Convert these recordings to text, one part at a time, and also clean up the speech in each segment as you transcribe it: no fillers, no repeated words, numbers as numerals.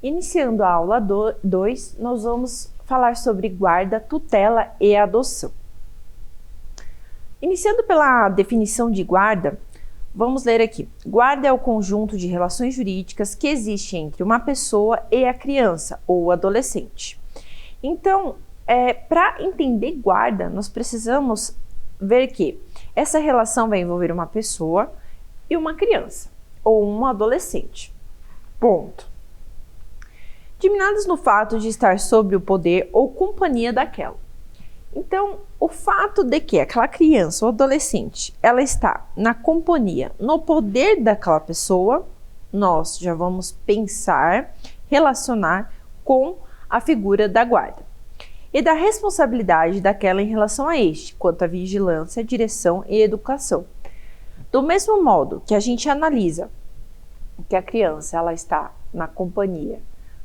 Iniciando a aula 2, nós vamos falar sobre guarda, tutela e adoção. Iniciando pela definição de guarda, vamos ler aqui. Guarda é o conjunto de relações jurídicas que existe entre uma pessoa e a criança ou adolescente. Então, para entender guarda, nós precisamos ver que essa relação vai envolver uma pessoa e uma criança ou um adolescente. Ponto. Diminadas no fato de estar sob o poder ou companhia daquela. Então, o fato de que aquela criança ou adolescente, ela está na companhia, no poder daquela pessoa, nós já vamos pensar, relacionar com a figura da guarda. E da responsabilidade daquela em relação a este, quanto à vigilância, direção e educação. Do mesmo modo que a gente analisa que a criança, ela está na companhia,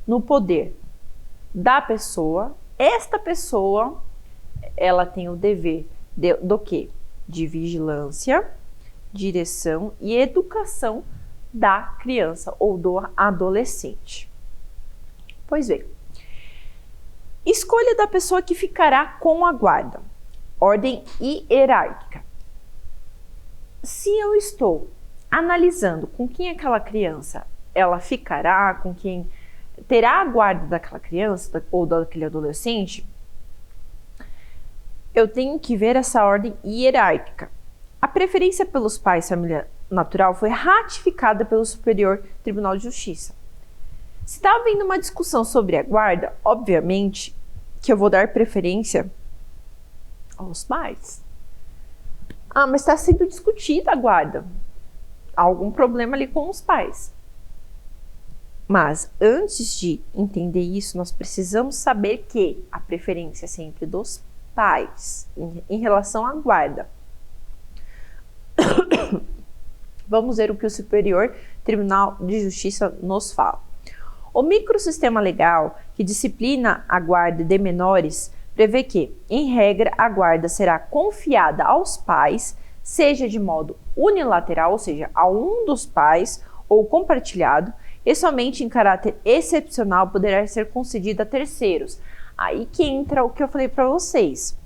no poder da pessoa, esta pessoa, ela tem o dever do quê? De vigilância, direção e educação da criança ou do adolescente. Pois bem, escolha da pessoa que ficará com a guarda. Ordem hierárquica. Se eu estou analisando com quem aquela criança ela ficará, com quem terá a guarda daquela criança ou daquele adolescente, eu tenho que ver essa ordem hierárquica. A preferência pelos pais família natural foi ratificada pelo Superior Tribunal de Justiça. Se está havendo uma discussão sobre a guarda, obviamente que eu vou dar preferência aos pais. Mas está sendo discutida a guarda. Há algum problema ali com os pais. Mas antes de entender isso, nós precisamos saber que a preferência é sempre dos pais em relação à guarda. Vamos ver o que o Superior Tribunal de Justiça nos fala. O microsistema legal que disciplina a guarda de menores prevê que, em regra, a guarda será confiada aos pais, seja de modo unilateral, ou seja, a um dos pais, ou compartilhado, e somente em caráter excepcional poderá ser concedida a terceiros. Aí que entra o que eu falei para vocês.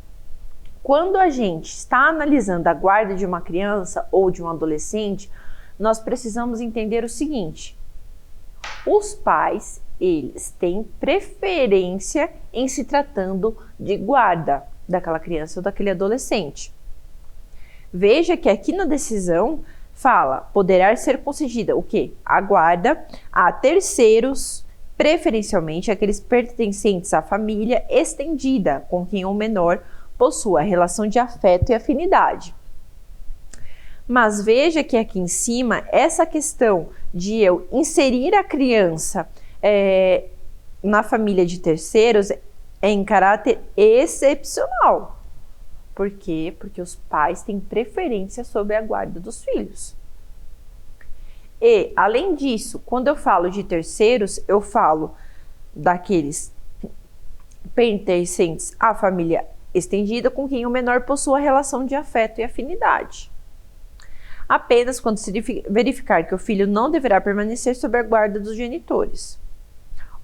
Quando a gente está analisando a guarda de uma criança ou de um adolescente, nós precisamos entender o seguinte: os pais, eles têm preferência em se tratando de guarda daquela criança ou daquele adolescente. Veja que aqui na decisão fala, poderá ser concedida o quê? A guarda a terceiros, preferencialmente aqueles pertencentes à família estendida, com quem o menor possua relação de afeto e afinidade. Mas veja que aqui em cima, essa questão de eu inserir a criança na família de terceiros é em caráter excepcional. Por quê? Porque os pais têm preferência sobre a guarda dos filhos. E, além disso, quando eu falo de terceiros, eu falo daqueles pertencentes à família estendida com quem o menor possua relação de afeto e afinidade. Apenas quando se verificar que o filho não deverá permanecer sob a guarda dos genitores.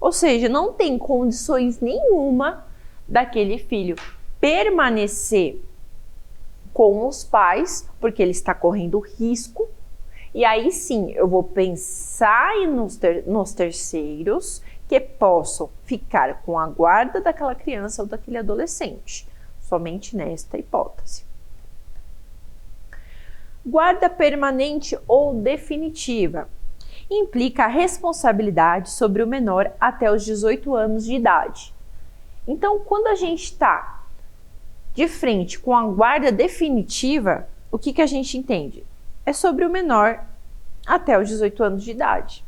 Ou seja, não tem condições nenhuma daquele filho permanecer com os pais, porque ele está correndo risco, e aí sim eu vou pensar nos terceiros que possam ficar com a guarda daquela criança ou daquele adolescente, somente nesta hipótese. Guarda permanente ou definitiva implica a responsabilidade sobre o menor até os 18 anos de idade. Então, quando a gente está de frente com a guarda definitiva, o que a gente entende? É sobre o menor até os 18 anos de idade.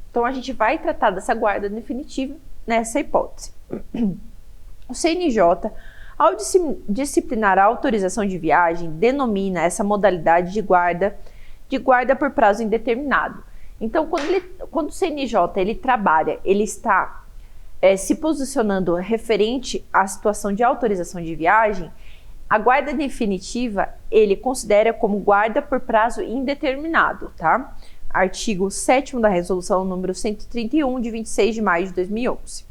Então, a gente vai tratar dessa guarda definitiva nessa hipótese. O CNJ, ao disciplinar a autorização de viagem, denomina essa modalidade de guarda por prazo indeterminado. Então, quando o CNJ ele trabalha, ele está se posicionando referente à situação de autorização de viagem, a guarda definitiva ele considera como guarda por prazo indeterminado, tá? artigo 7º da Resolução número 131, de 26 de maio de 2011.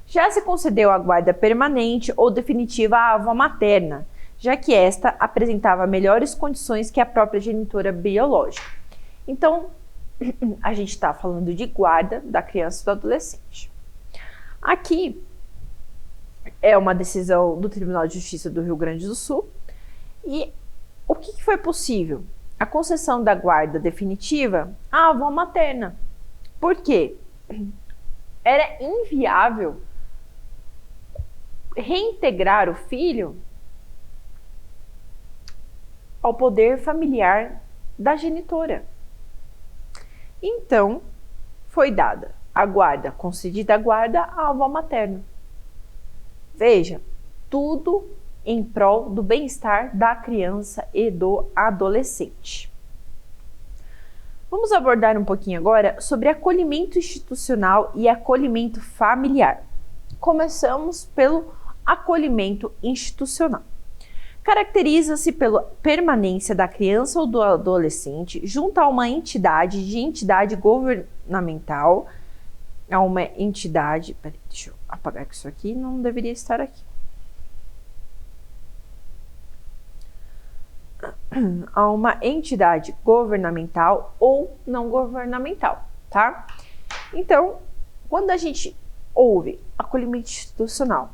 Já se concedeu a guarda permanente ou definitiva à avó materna, já que esta apresentava melhores condições que a própria genitora biológica. Então, a gente está falando de guarda da criança e do adolescente. Aqui é uma decisão do Tribunal de Justiça do Rio Grande do Sul. E o que foi possível? A concessão da guarda definitiva à avó materna. Por quê? Era inviável reintegrar o filho ao poder familiar da genitora. Então, foi dada a guarda, concedida a guarda à avó materna. Veja, tudo em prol do bem-estar da criança e do adolescente. Vamos abordar um pouquinho agora sobre acolhimento institucional e acolhimento familiar. Começamos pelo acolhimento institucional. Caracteriza-se pela permanência da criança ou do adolescente junto a uma entidade governamental, a uma entidade... Peraí, deixa eu apagar isso aqui, não deveria estar aqui. A uma entidade governamental ou não governamental, tá? Então, quando a gente ouve acolhimento institucional,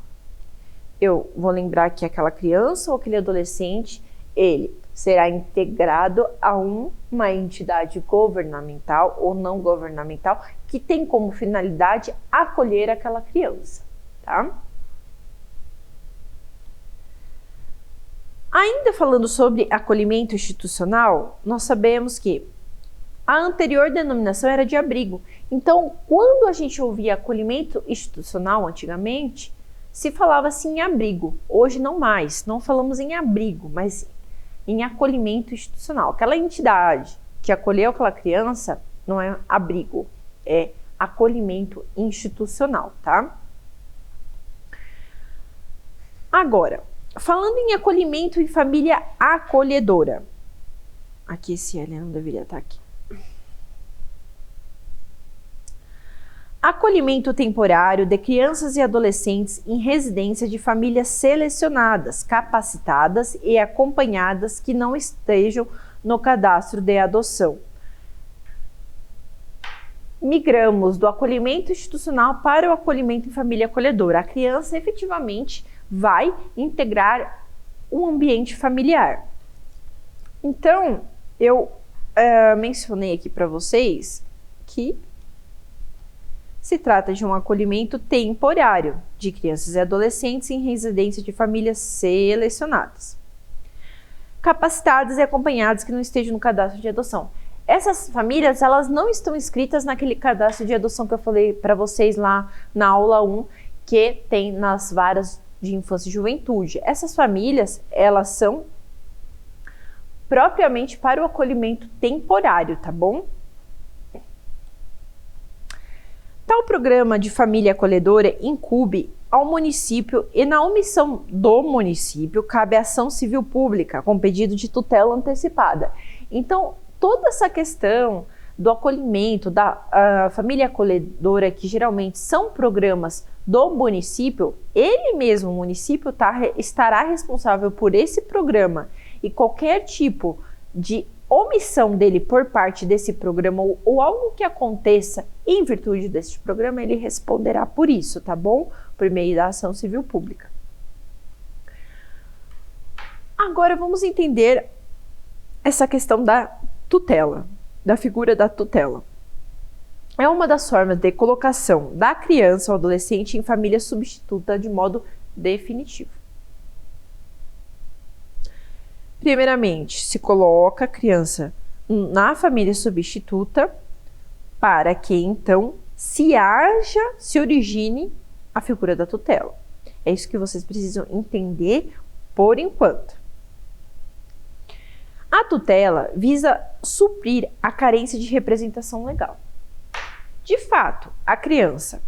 eu vou lembrar que aquela criança ou aquele adolescente, ele será integrado a uma entidade governamental ou não governamental que tem como finalidade acolher aquela criança, tá? Ainda falando sobre acolhimento institucional, nós sabemos que a anterior denominação era de abrigo. Então, quando a gente ouvia acolhimento institucional antigamente, se falava assim em abrigo. Hoje não mais, não falamos em abrigo, mas em acolhimento institucional. Aquela entidade que acolheu aquela criança não é abrigo, é acolhimento institucional, tá? Agora, falando em acolhimento em família acolhedora. Aqui esse L não deveria estar aqui. Acolhimento temporário de crianças e adolescentes em residência de famílias selecionadas, capacitadas e acompanhadas que não estejam no cadastro de adoção. Migramos do acolhimento institucional para o acolhimento em família acolhedora. A criança efetivamente vai integrar um ambiente familiar. Então, eu mencionei aqui para vocês que se trata de um acolhimento temporário de crianças e adolescentes em residência de famílias selecionadas, capacitadas e acompanhadas que não estejam no cadastro de adoção. Essas famílias, elas não estão inscritas naquele cadastro de adoção que eu falei para vocês lá na aula 1, que tem nas varas de infância e juventude. Essas famílias, elas são propriamente para o acolhimento temporário, tá bom? Tal programa de família acolhedora incumbe ao município e na omissão do município cabe ação civil pública com pedido de tutela antecipada. Então, toda essa questão do acolhimento da família acolhedora, que geralmente são programas do município, ele mesmo, o município, estará responsável por esse programa e qualquer tipo de omissão dele por parte desse programa ou algo que aconteça em virtude desse programa, ele responderá por isso, tá bom? Por meio da ação civil pública. Agora vamos entender essa questão da tutela, da figura da tutela. É uma das formas de colocação da criança ou adolescente em família substituta de modo definitivo. Primeiramente, se coloca a criança na família substituta para que, então, se origine a figura da tutela. É isso que vocês precisam entender por enquanto. A tutela visa suprir a carência de representação legal. De fato, a criança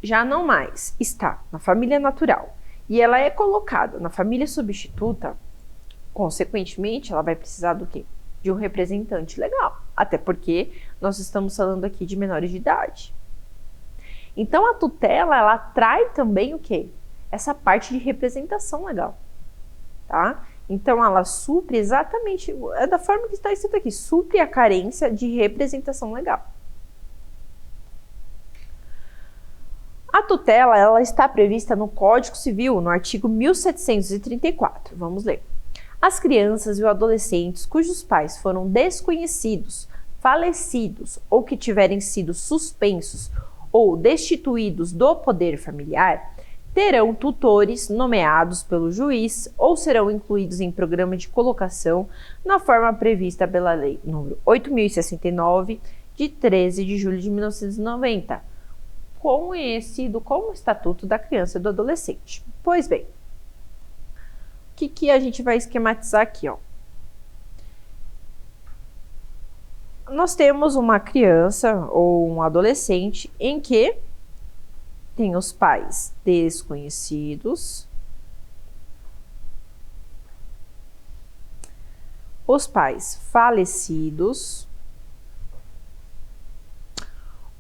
já não mais está na família natural e ela é colocada na família substituta. Consequentemente, ela vai precisar do quê? de um representante legal, até porque nós estamos falando aqui de menores de idade. Então a tutela, ela atrai também o quê? Essa parte de representação legal, tá? Então ela supre exatamente, é da forma que está escrito aqui, supre a carência de representação legal. A tutela, ela está prevista no Código Civil, no artigo 1734. Vamos ler. As crianças e os adolescentes cujos pais foram desconhecidos, falecidos ou que tiverem sido suspensos ou destituídos do poder familiar, terão tutores nomeados pelo juiz ou serão incluídos em programa de colocação na forma prevista pela Lei nº 8.069, de 13 de julho de 1990, conhecido como Estatuto da Criança e do Adolescente. Pois bem, o que a gente vai esquematizar aqui, ó? Nós temos uma criança ou um adolescente em que tem os pais desconhecidos, os pais falecidos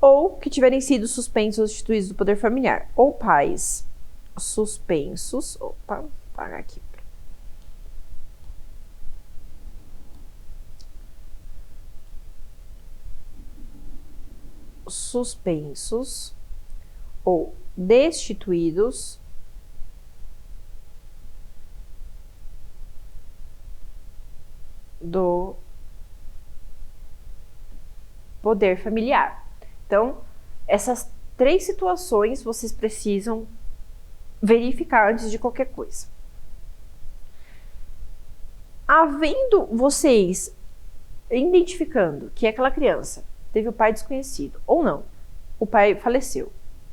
ou que tiverem sido suspensos ou destituídos do poder familiar, ou pais suspensos, vou parar aqui. Suspensos ou destituídos do poder familiar. Então, essas 3 situações vocês precisam verificar antes de qualquer coisa. Havendo vocês identificando que aquela criança teve o pai desconhecido, ou não, o pai faleceu,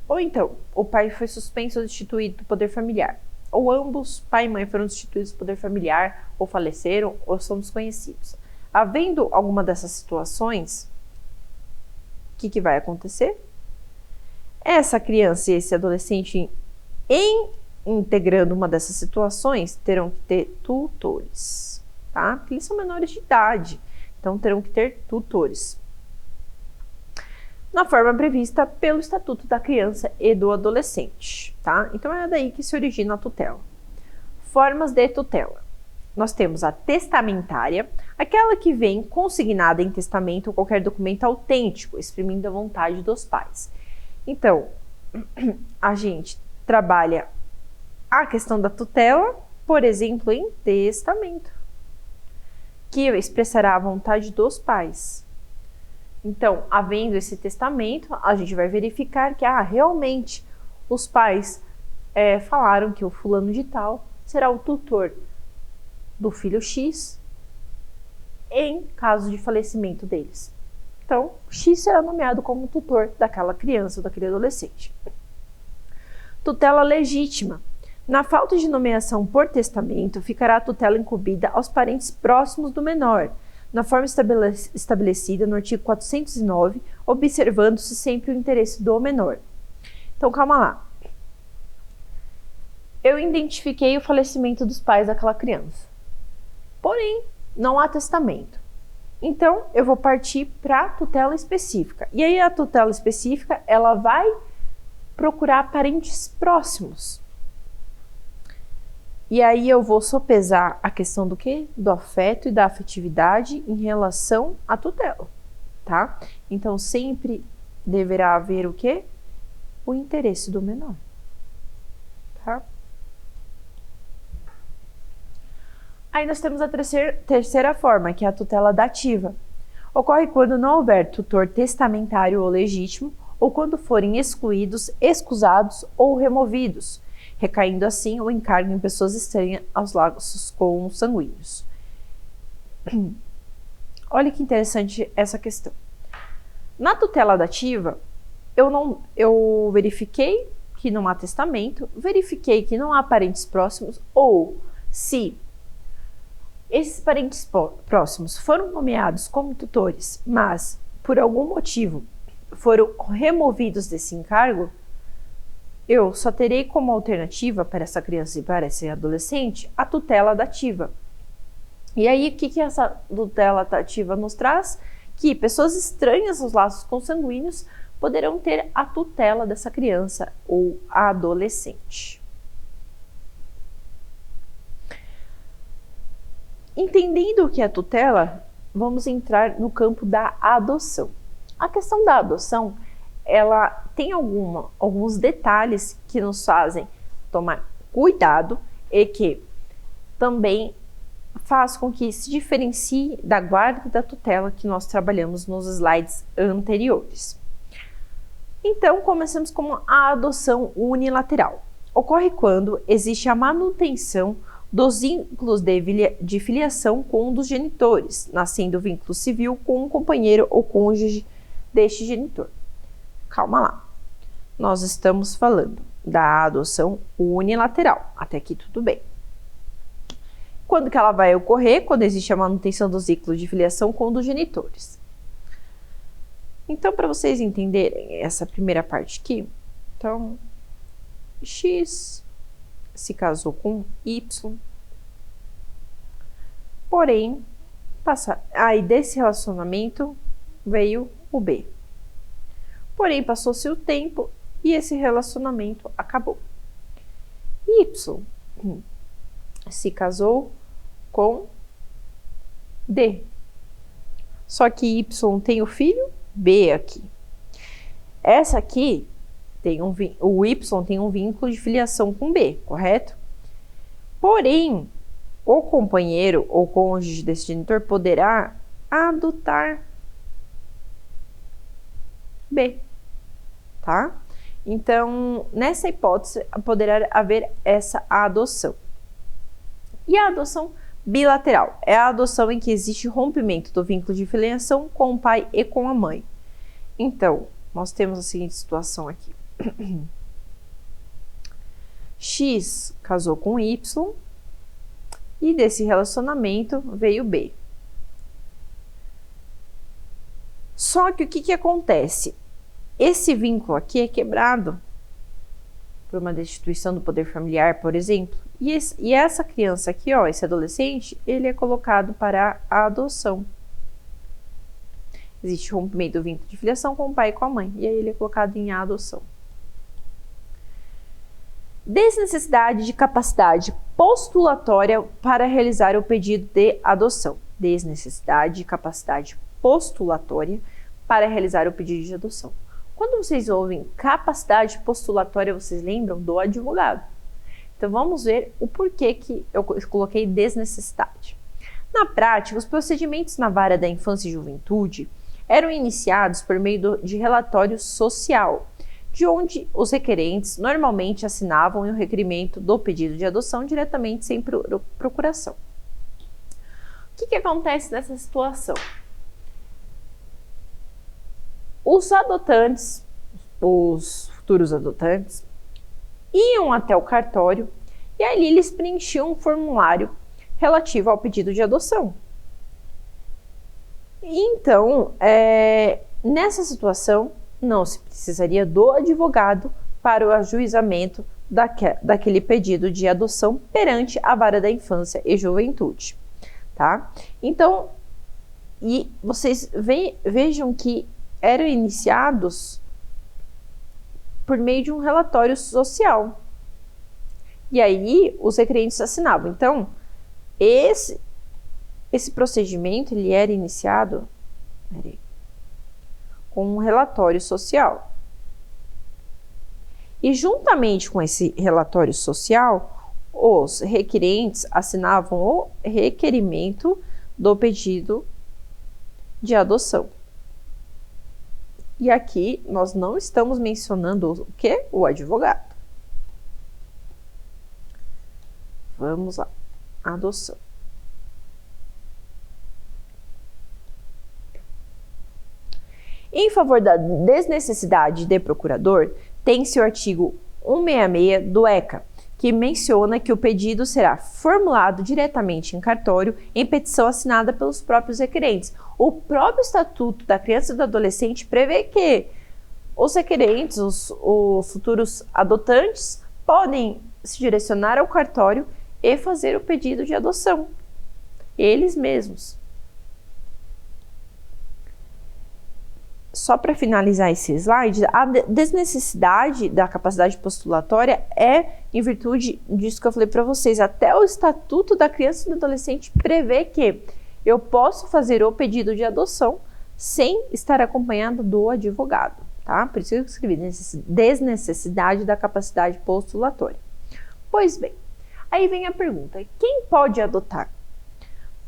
ou então o pai foi suspenso ou destituído do poder familiar, ou ambos, pai e mãe, foram destituídos do poder familiar, ou faleceram, ou são desconhecidos. Havendo alguma dessas situações, o que vai acontecer? Essa criança e esse adolescente, integrando uma dessas situações, terão que ter tutores, tá? Porque eles são menores de idade, então terão que ter tutores, na forma prevista pelo Estatuto da Criança e do Adolescente, tá? Então é daí que se origina a tutela. Formas de tutela. Nós temos a testamentária, aquela que vem consignada em testamento ou qualquer documento autêntico, exprimindo a vontade dos pais. Então, a gente trabalha a questão da tutela, por exemplo, em testamento, que expressará a vontade dos pais. Então, havendo esse testamento, a gente vai verificar que realmente os pais falaram que o fulano de tal será o tutor do filho X em caso de falecimento deles. Então, X será nomeado como tutor daquela criança ou daquele adolescente. Tutela legítima. Na falta de nomeação por testamento, ficará a tutela incumbida aos parentes próximos do menor, na forma estabelecida no artigo 409, observando-se sempre o interesse do menor. Então, calma lá. Eu identifiquei o falecimento dos pais daquela criança. Porém, não há testamento. Então, eu vou partir para a tutela específica. E aí, a tutela específica, ela vai procurar parentes próximos. E aí, eu vou sopesar a questão do quê? Do afeto e da afetividade em relação à tutela, tá? Então, sempre deverá haver o quê? O interesse do menor, tá? Aí nós temos a terceira forma, que é a tutela dativa. Ocorre quando não houver tutor testamentário ou legítimo, ou quando forem excluídos, excusados ou removidos, recaindo assim o encargo em pessoas estranhas aos laços consanguíneos. Olha que interessante essa questão. Na tutela dativa, eu verifiquei que não há testamento, verifiquei que não há parentes próximos, ou se esses parentes próximos foram nomeados como tutores, mas por algum motivo foram removidos desse encargo, eu só terei como alternativa para essa criança e para esse adolescente a tutela dativa. E aí, o que essa tutela tativa nos traz? Que pessoas estranhas aos laços consanguíneos poderão ter a tutela dessa criança ou adolescente. Entendendo o que é tutela, vamos entrar no campo da adoção. A questão da adoção, ela tem alguns detalhes que nos fazem tomar cuidado e que também faz com que se diferencie da guarda e da tutela que nós trabalhamos nos slides anteriores. Então, começamos com a adoção unilateral. Ocorre quando existe a manutenção dos vínculos de filiação com um dos genitores, nascendo o vínculo civil com um companheiro ou cônjuge deste genitor. Calma lá. Nós estamos falando da adoção unilateral. Até aqui tudo bem. Quando que ela vai ocorrer? Quando existe a manutenção dos vínculos de filiação com um dos genitores. Então, para vocês entenderem essa primeira parte aqui, então, X se casou com Y, porém, aí desse relacionamento veio o B. Porém, passou-se o tempo e esse relacionamento acabou. Y se casou com D. Só que Y tem o filho B aqui. Essa aqui o Y tem um vínculo de filiação com B, correto? Porém, o companheiro ou cônjuge desse genitor poderá adotar B, tá? Então, nessa hipótese, poderá haver essa adoção. E a adoção bilateral é a adoção em que existe rompimento do vínculo de filiação com o pai e com a mãe. Então, nós temos a seguinte situação aqui. X casou com Y e desse relacionamento veio B. Só que o que acontece? Esse vínculo aqui é quebrado por uma destituição do poder familiar, por exemplo, e essa criança aqui, ó, esse adolescente, ele é colocado para a adoção. Existe rompimento do vínculo de filiação com o pai e com a mãe, e aí ele é colocado em adoção. Desnecessidade de capacidade postulatória para realizar o pedido de adoção. Desnecessidade de capacidade postulatória para realizar o pedido de adoção. Quando vocês ouvem capacidade postulatória, vocês lembram do advogado. Então, vamos ver o porquê que eu coloquei desnecessidade. Na prática, os procedimentos na vara da infância e juventude eram iniciados por meio de relatório social, de onde os requerentes normalmente assinavam o requerimento do pedido de adoção diretamente sem procuração. O que acontece nessa situação? Os adotantes, os futuros adotantes, iam até o cartório e ali eles preenchiam um formulário relativo ao pedido de adoção. Então, nessa situação, não se precisaria do advogado para o ajuizamento daquele pedido de adoção perante a vara da infância e juventude, tá? Então, e vocês vejam que eram iniciados por meio de um relatório social. E aí, os requerentes assinavam. Então, esse procedimento, ele era iniciado com um relatório social. E juntamente com esse relatório social, os requerentes assinavam o requerimento do pedido de adoção. E aqui nós não estamos mencionando o quê? O advogado. Vamos lá. Adoção. Em favor da desnecessidade de procurador, tem-se o artigo 166 do ECA, que menciona que o pedido será formulado diretamente em cartório em petição assinada pelos próprios requerentes. O próprio Estatuto da Criança e do Adolescente prevê que os requerentes, os futuros adotantes, podem se direcionar ao cartório e fazer o pedido de adoção. eles mesmos. Só para finalizar esse slide, a desnecessidade da capacidade postulatória é em virtude disso que eu falei para vocês. Até o Estatuto da Criança e do Adolescente prevê que eu posso fazer o pedido de adoção sem estar acompanhado do advogado, tá? Por isso que eu escrevi desnecessidade da capacidade postulatória. Pois bem, aí vem a pergunta: quem pode adotar?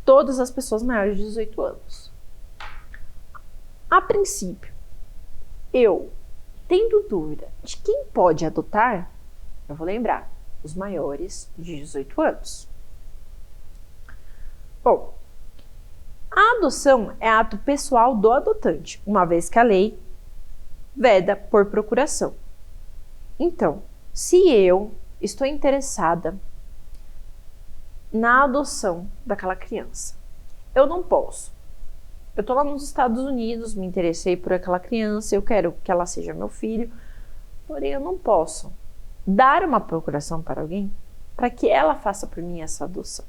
Todas as pessoas maiores de 18 anos. A princípio, eu, tendo dúvida de quem pode adotar, eu vou lembrar, os maiores de 18 anos. Bom, a adoção é ato pessoal do adotante, uma vez que a lei veda por procuração. Então, se eu estou interessada na adoção daquela criança, eu não posso. Eu estou lá nos Estados Unidos, me interessei por aquela criança, eu quero que ela seja meu filho, porém eu não posso dar uma procuração para alguém para que ela faça por mim essa adoção.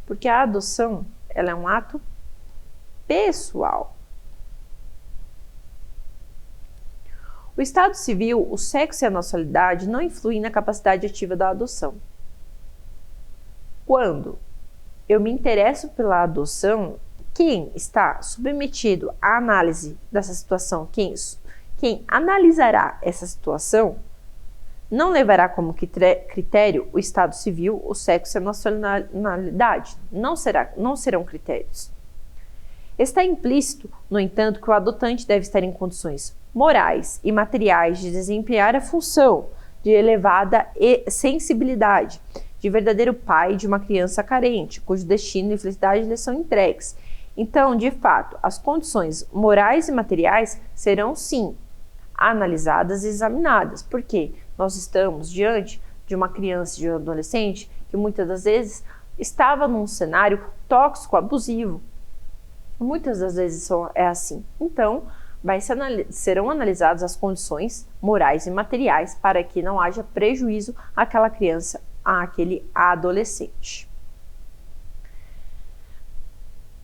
Porque a adoção, ela é um ato pessoal. O estado civil, o sexo e a nacionalidade não influem na capacidade ativa da adoção. Quando eu me interesso pela adoção, quem está submetido à análise dessa situação, quem analisará essa situação, não levará como critério o estado civil, o sexo e a nacionalidade. Não serão critérios. Está implícito, no entanto, que o adotante deve estar em condições morais e materiais de desempenhar a função de elevada sensibilidade, de verdadeiro pai de uma criança carente, cujo destino e felicidade lhe são entregues. Então, de fato, as condições morais e materiais serão, sim, analisadas e examinadas, porque nós estamos diante de uma criança e de um adolescente que muitas das vezes estava num cenário tóxico, abusivo. Muitas das vezes é assim. Então, serão analisadas as condições morais e materiais para que não haja prejuízo àquela criança, àquele adolescente.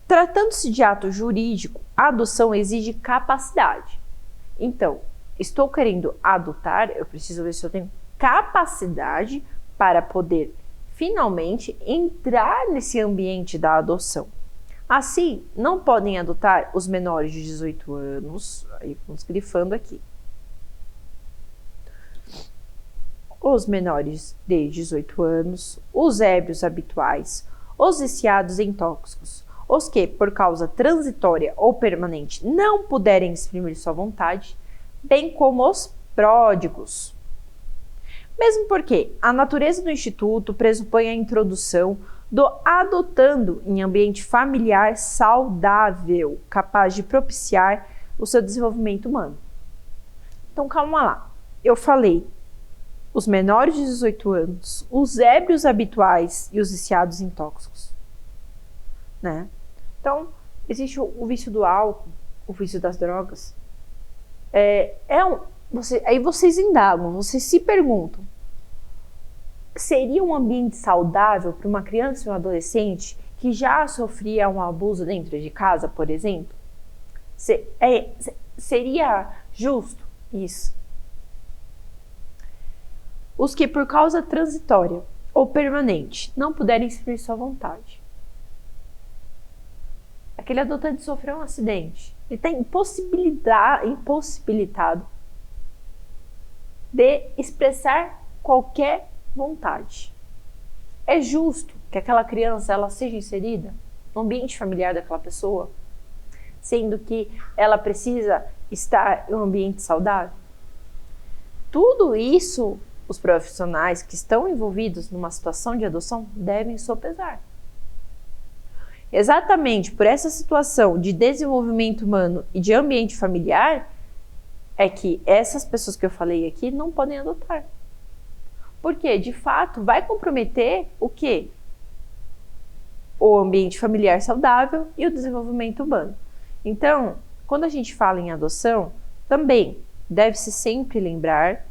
Tratando-se de ato jurídico, a adoção exige capacidade. Então, estou querendo adotar, eu preciso ver se eu tenho capacidade para poder finalmente entrar nesse ambiente da adoção. Assim, não podem adotar os menores de 18 anos, aí vamos grifando aqui. Os menores de 18 anos, os ébrios habituais, os viciados em tóxicos, os que, por causa transitória ou permanente, não puderem exprimir sua vontade, bem como os pródigos. Mesmo porque a natureza do Instituto pressupõe a introdução do adotando em ambiente familiar saudável, capaz de propiciar o seu desenvolvimento humano. Então, calma lá. Eu falei os menores de 18 anos, os ébrios habituais e os viciados em tóxicos, né? Então, existe o vício do álcool, o vício das drogas. Aí vocês indagam, vocês se perguntam: seria um ambiente saudável para uma criança e um adolescente que já sofria um abuso dentro de casa, por exemplo? Seria justo isso? Os que, por causa transitória ou permanente, não puderem exprimir sua vontade. Aquele adotante sofreu um acidente. Ele está impossibilitado de expressar qualquer vontade. É justo que aquela criança ela seja inserida no ambiente familiar daquela pessoa, sendo que ela precisa estar em um ambiente saudável? Tudo isso, os profissionais que estão envolvidos numa situação de adoção devem sopesar. Exatamente por essa situação de desenvolvimento humano e de ambiente familiar, é que essas pessoas que eu falei aqui não podem adotar. Porque, de fato, vai comprometer o quê? O ambiente familiar saudável e o desenvolvimento humano. Então, quando a gente fala em adoção, também deve-se sempre lembrar,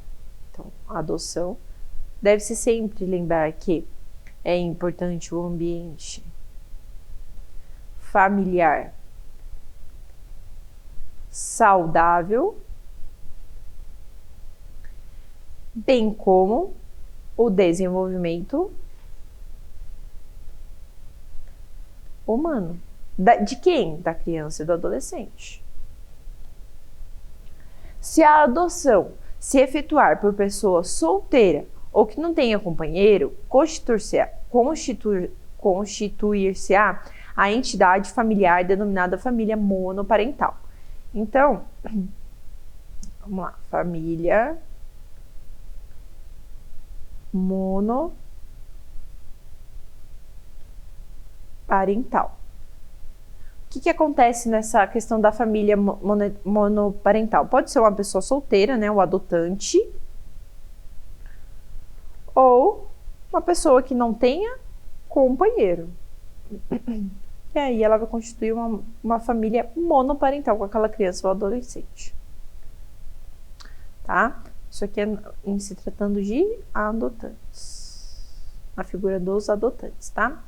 então, a adoção, deve-se sempre lembrar que É importante o ambiente familiar saudável, bem como o desenvolvimento humano. De quem? Da criança e do adolescente. Se a adoção se efetuar por pessoa solteira ou que não tenha companheiro, constituir-se-á a entidade familiar denominada família monoparental. Então, vamos lá, família monoparental. O que acontece nessa questão da família monoparental? Pode ser uma pessoa solteira, né, o adotante, ou uma pessoa que não tenha companheiro. E aí ela vai constituir uma família monoparental com aquela criança ou adolescente. Tá? Isso aqui é em se tratando de adotantes. A figura dos adotantes, tá?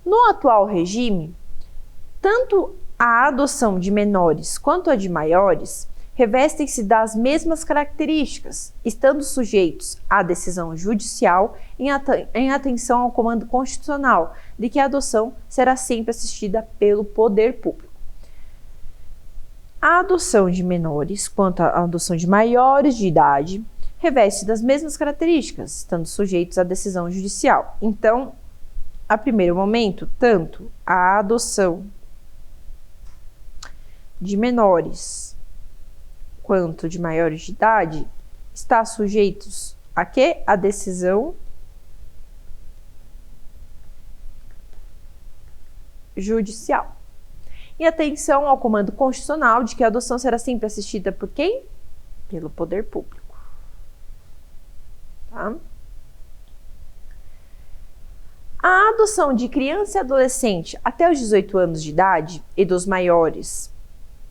No atual regime, tanto a adoção de menores quanto a de maiores revestem-se das mesmas características, estando sujeitos à decisão judicial em atenção ao comando constitucional de que a adoção será sempre assistida pelo poder público. A adoção de menores quanto a adoção de maiores de idade reveste das mesmas características, estando sujeitos à decisão judicial. Então, a primeiro momento, tanto a adoção de menores quanto de maiores de idade está sujeitos a quê? A decisão judicial. E atenção ao comando constitucional de que a adoção será sempre assistida por quem? Pelo poder público. Tá? A adoção de criança e adolescente até os 18 anos de idade e dos maiores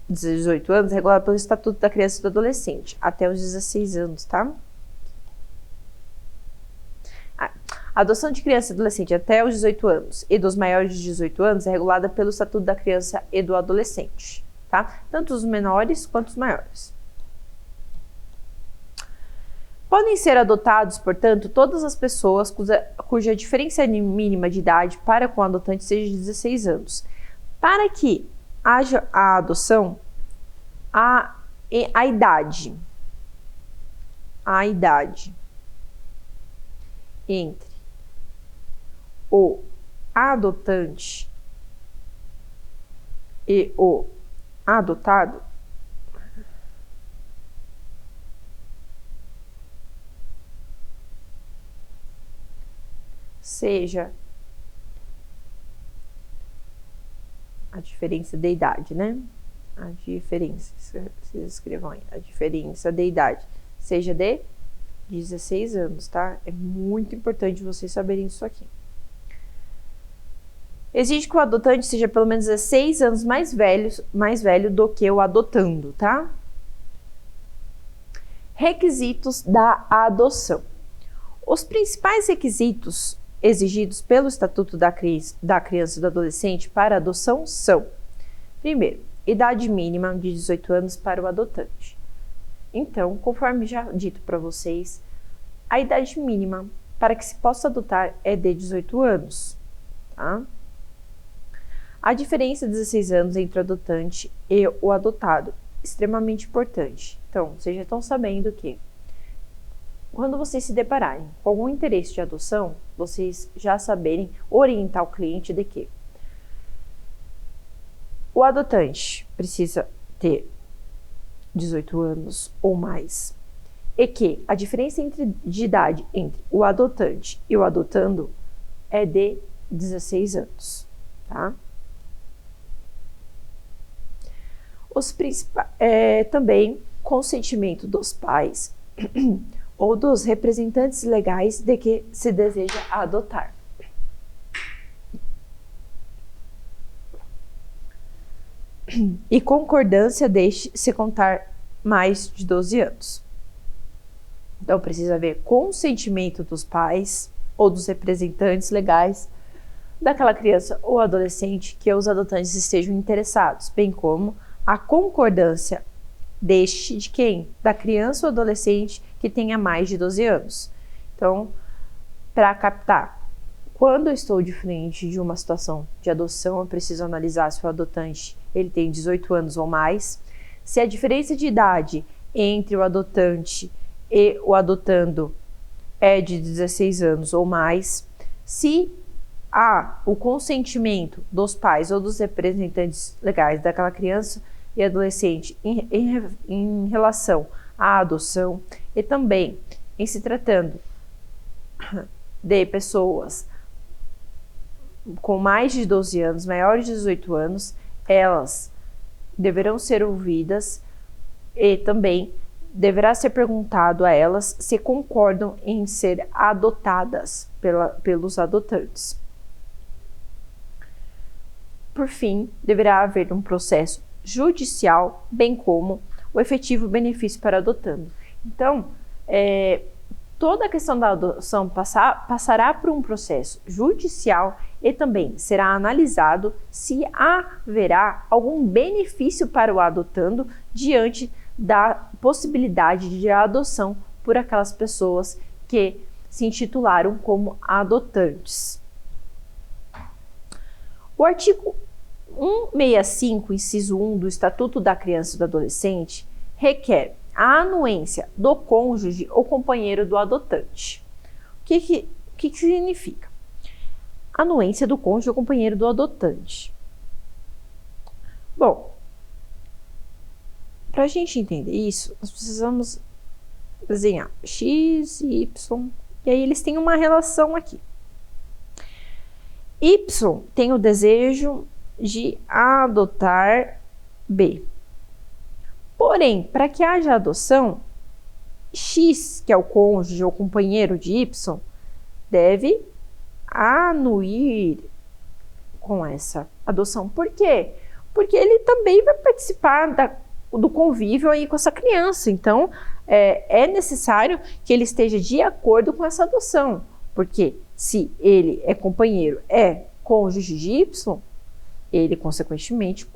de 18 anos é regulada pelo Estatuto da Criança e do Adolescente, até os 16 anos, tá? A adoção de criança e adolescente até os 18 anos e dos maiores de 18 anos é regulada pelo Estatuto da Criança e do Adolescente, tá? Tanto os menores quanto os maiores. Podem ser adotados, portanto, todas as pessoas cuja diferença mínima de idade para com o adotante seja de 16 anos. Para que haja a adoção, a idade entre o adotante e o adotado seja a diferença de idade, né? A diferença, vocês escrevam aí, a diferença de idade seja de 16 anos, tá? É muito importante vocês saberem isso aqui. Exige que o adotante seja pelo menos 16 anos mais velho do que o adotando, tá? Requisitos da adoção. Os principais requisitos exigidos pelo Estatuto da Criança e do Adolescente para adoção são: primeiro, idade mínima de 18 anos para o adotante. Então, conforme já dito para vocês, a idade mínima para que se possa adotar é de 18 anos, tá? A diferença de 16 anos entre o adotante e o adotado, extremamente importante. Então, vocês já estão sabendo que quando vocês se depararem com algum interesse de adoção, vocês já saberem orientar o cliente de que o adotante precisa ter 18 anos ou mais e que a diferença de idade entre o adotante e o adotando é de 16 anos, tá? Também consentimento dos pais ou dos representantes legais de que se deseja adotar. E concordância deixe-se contar mais de 12 anos. Então, precisa haver consentimento dos pais ou dos representantes legais daquela criança ou adolescente que os adotantes estejam interessados, bem como a concordância de quem? Da criança ou adolescente que tenha mais de 12 anos. Então, para captar, quando eu estou de frente de uma situação de adoção, eu preciso analisar se o adotante ele tem 18 anos ou mais, se a diferença de idade entre o adotante e o adotando é de 16 anos ou mais, se há o consentimento dos pais ou dos representantes legais daquela criança e adolescente em relação à adoção, e também em se tratando de pessoas com mais de 12 anos, maiores de 18 anos, elas deverão ser ouvidas e também deverá ser perguntado a elas se concordam em ser adotadas pelos adotantes. Por fim, deverá haver um processo judicial, bem como o efetivo benefício para adotando. Então, toda a questão da adoção passará por um processo judicial e também será analisado se haverá algum benefício para o adotando diante da possibilidade de adoção por aquelas pessoas que se intitularam como adotantes. O artigo 165, inciso 1 do Estatuto da Criança e do Adolescente requer a anuência do cônjuge ou companheiro do adotante. O que significa? Anuência do cônjuge ou companheiro do adotante. Bom, para a gente entender isso, nós precisamos desenhar X e Y, e aí eles têm uma relação aqui. Y tem o desejo de adotar B. Porém, para que haja adoção, X, que é o cônjuge ou companheiro de Y, deve anuir com essa adoção. Por quê? Porque ele também vai participar do convívio aí com essa criança. Então, é necessário que ele esteja de acordo com essa adoção. Porque se ele é companheiro, é cônjuge de Y, ele, consequentemente,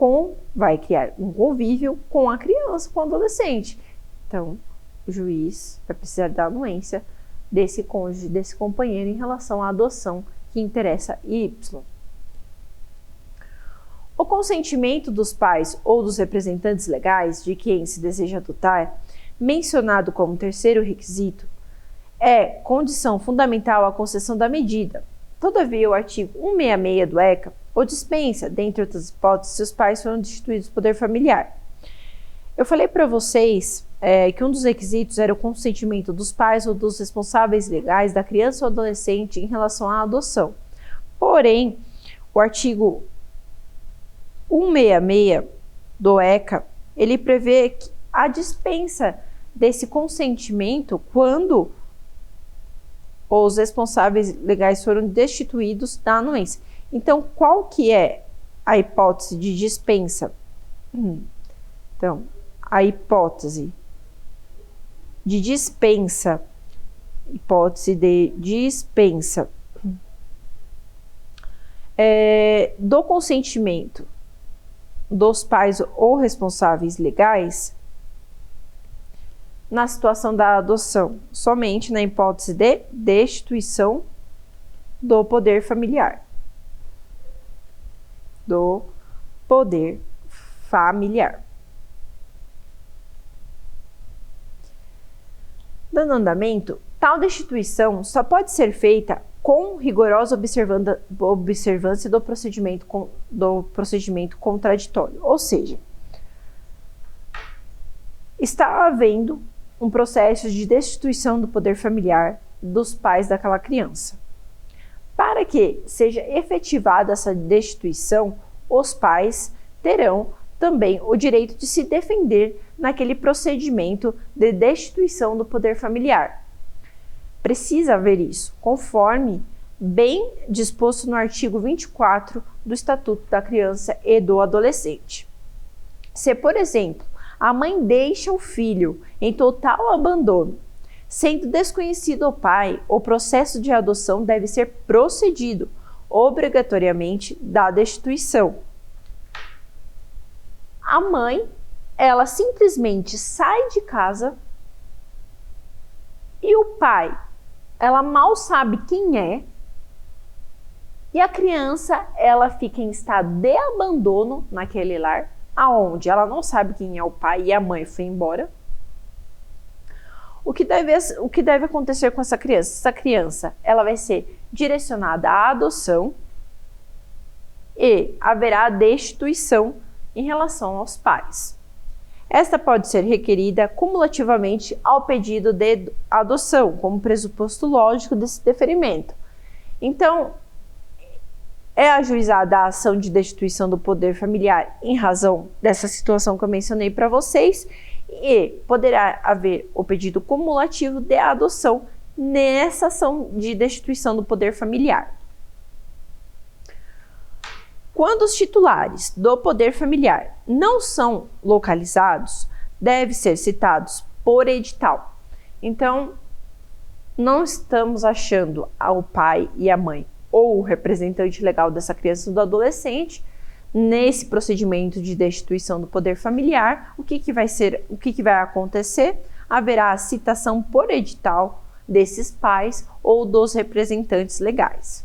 vai criar um convívio com a criança, com o adolescente. Então, o juiz vai precisar da anuência desse cônjuge, desse companheiro em relação à adoção que interessa Y. O consentimento dos pais ou dos representantes legais de quem se deseja adotar, mencionado como terceiro requisito, é condição fundamental à concessão da medida. Todavia, o artigo 166 do ECA o dispensa, dentre outras hipóteses, se os pais foram destituídos do poder familiar. Eu falei para vocês que um dos requisitos era o consentimento dos pais ou dos responsáveis legais da criança ou adolescente em relação à adoção. Porém, o artigo 166 do ECA, ele prevê a dispensa desse consentimento quando os responsáveis legais foram destituídos da anuência. Então, qual que é a hipótese de dispensa? Então, a hipótese de dispensa, do consentimento dos pais ou responsáveis legais na situação da adoção, somente na hipótese de destituição do poder familiar. Dando andamento, tal destituição só pode ser feita com rigorosa observância do procedimento contraditório. Ou seja, está havendo um processo de destituição do poder familiar dos pais daquela criança. Para que seja efetivada essa destituição, os pais terão também o direito de se defender naquele procedimento de destituição do poder familiar. Precisa haver isso, conforme bem disposto no artigo 24 do Estatuto da Criança e do Adolescente. Se, por exemplo, a mãe deixa o filho em total abandono, Sendo desconhecido ao pai, o processo de adoção deve ser procedido obrigatoriamente da destituição. A mãe, ela simplesmente sai de casa e o pai, ela mal sabe quem é, e a criança, ela fica em estado de abandono naquele lar, aonde ela não sabe quem é o pai e a mãe foi embora. O que deve acontecer com essa criança? Essa criança, ela vai ser direcionada à adoção e haverá destituição em relação aos pais. Esta pode ser requerida cumulativamente ao pedido de adoção, como pressuposto lógico desse deferimento. Então, é ajuizada a ação de destituição do poder familiar em razão dessa situação que eu mencionei para vocês, e poderá haver o pedido cumulativo de adoção nessa ação de destituição do poder familiar. Quando os titulares do poder familiar não são localizados, devem ser citados por edital. Então, não estamos achando o pai e a mãe ou o representante legal dessa criança ou do adolescente nesse procedimento de destituição do poder familiar. O que vai acontecer? Haverá a citação por edital desses pais ou dos representantes legais.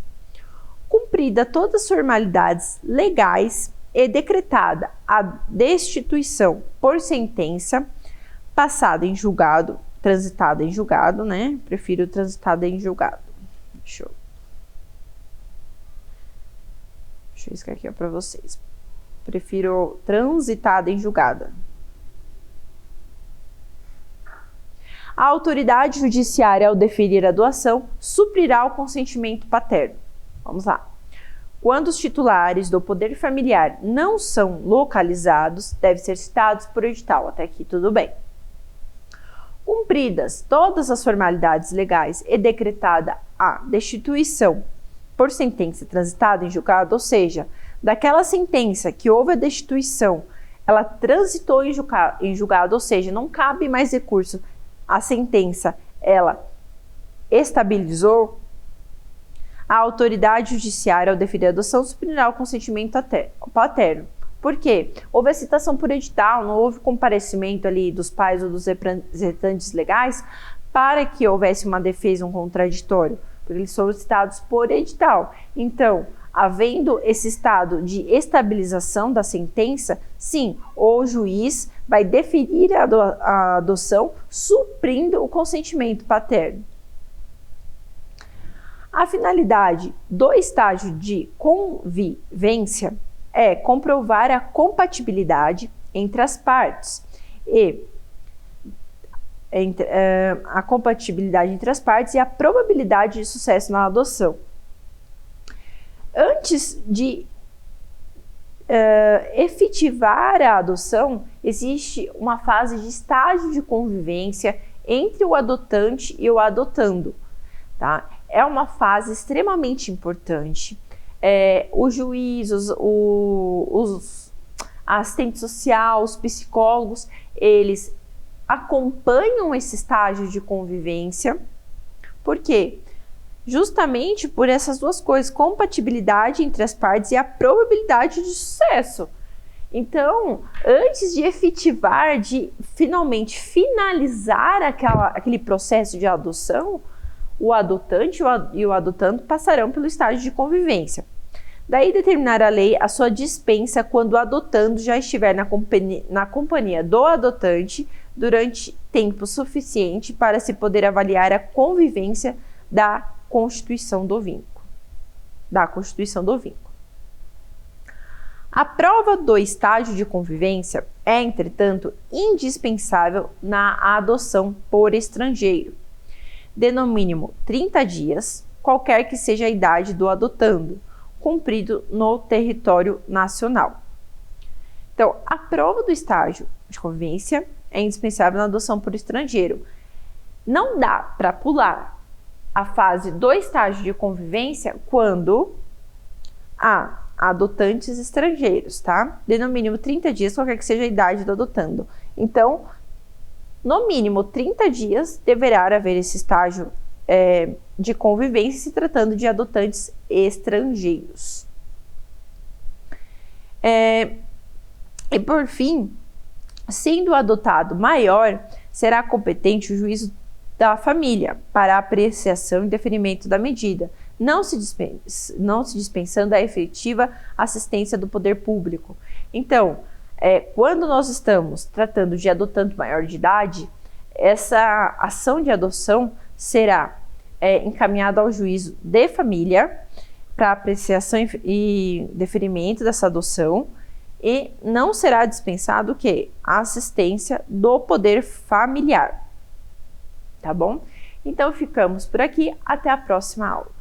Cumprida todas as formalidades legais e decretada a destituição por sentença passada em julgado, transitada em julgado, né? Prefiro transitada em julgado. Deixa eu escrever aqui para vocês. Prefiro transitada em julgada. A autoridade judiciária, ao deferir a doação, suprirá o consentimento paterno. Vamos lá. Quando os titulares do poder familiar não são localizados, devem ser citados por edital. Até aqui tudo bem. Cumpridas todas as formalidades legais e decretada a destituição por sentença transitada em julgado, ou seja, daquela sentença que houve a destituição, ela transitou em julgado, ou seja, não cabe mais recurso, a sentença, ela estabilizou, a autoridade judiciária, ao deferir a adoção, suprirá o consentimento paterno. Por quê? Houve a citação por edital, não houve comparecimento ali dos pais ou dos representantes legais para que houvesse uma defesa, um contraditório, porque eles foram citados por edital. Então, havendo esse estado de estabilização da sentença, sim, o juiz vai deferir a adoção, suprindo o consentimento paterno. A finalidade do estágio de convivência é comprovar a compatibilidade entre as partes e a probabilidade de sucesso na adoção. Antes de efetivar a adoção, existe uma fase de estágio de convivência entre o adotante e o adotando, tá? É uma fase extremamente importante. O juiz, a assistente social, os psicólogos, eles acompanham esse estágio de convivência. Por quê? Justamente por essas duas coisas, compatibilidade entre as partes e a probabilidade de sucesso. Então, antes de efetivar, de finalmente finalizar aquele processo de adoção, o adotante e o adotando passarão pelo estágio de convivência. Daí determinar a lei a sua dispensa quando o adotando já estiver na companhia do adotante durante tempo suficiente para se poder avaliar a convivência da constituição do vínculo. A prova do estágio de convivência é, entretanto, indispensável na adoção por estrangeiro, de no mínimo 30 dias, qualquer que seja a idade do adotando, cumprido no território nacional. Então, a prova do estágio de convivência é indispensável na adoção por estrangeiro. Não dá para pular a fase do estágio de convivência quando há adotantes estrangeiros, tá? De no mínimo 30 dias, qualquer que seja a idade do adotando. Então, no mínimo 30 dias deverá haver esse estágio de convivência se tratando de adotantes estrangeiros. E por fim, sendo o adotado maior, será competente o juízo da família para a apreciação e deferimento da medida, não se dispensando a efetiva assistência do poder público. Então, quando nós estamos tratando de adotante maior de idade, essa ação de adoção será encaminhada ao juízo de família para apreciação e deferimento dessa adoção, e não será dispensado a assistência do poder familiar. Tá bom? Então ficamos por aqui, até a próxima aula.